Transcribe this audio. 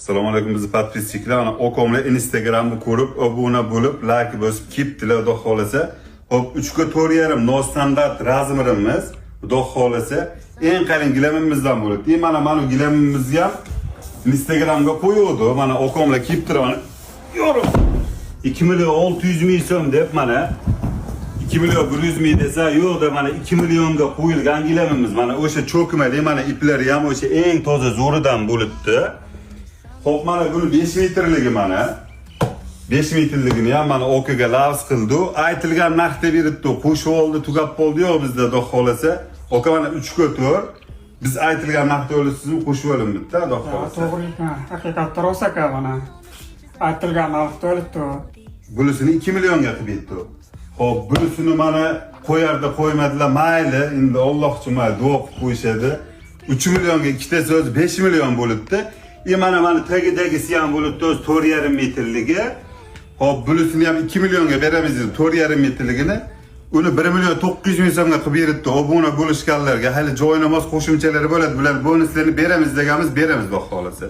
Assalomu alaykum bizni podpisчиклар. Ana okomlar Instagramni ko'rib, obuna bo'lib, like bosib keptilar, xudo xolasa. Hop 3 ga 4,5 nostandart razmerimiz, xudo xolasa, eng qalin gilamimizdan bo'ladi. Mana gilamimizni ham Instagramga qo'yuvdi. Mana okomlar keptilar, mana yorib 2 million 600 ming so'm deb mana 2 million 100 ming desa, yo'q da mana 2 millionga qo'yilgan gilamimiz. Mana o'sha cho'kmali, mana iplari ham o'sha eng toza zo'ridan bo'libdi. Hop mana buni 5 metrligi mana 5 metrligini ham mana okaga lavz qildi. Aytilgan narxda beribdi, qo'shib oldi, tugab bo'ldi yo'q bizda xudo xolasa. Oka mana 3 ga 4. Biz aytilgan narxda o'lisizmi qo'shib olim bitta xudo xolasa. To'g'ri, haqiqatda rosa ka mana. Aytilgan narxda o'libdi. Bunisini 2 millionga qilib berdi. Hop, bunisini mana qo'yarda qo'ymadilar, mayli, endi Alloh uchun mayli duo qilib qo'yishadi. 3 millionga ikkitasi o'zi 5 million bo'libdi. Mana tagidagisi ham bo'libdi o'zi 4,5 metrligi. Hop, bunisini ham 2 millionga beramiz dedi, 4,5 metrligini. Uni 1 million 900 ming so'mga qilib beribdi. Obuna bo'lishganlarga hali joynamoz qo'shimchalari bo'ladi, bular bonuslarni beramiz deganmiz, beramiz xudo xolasa.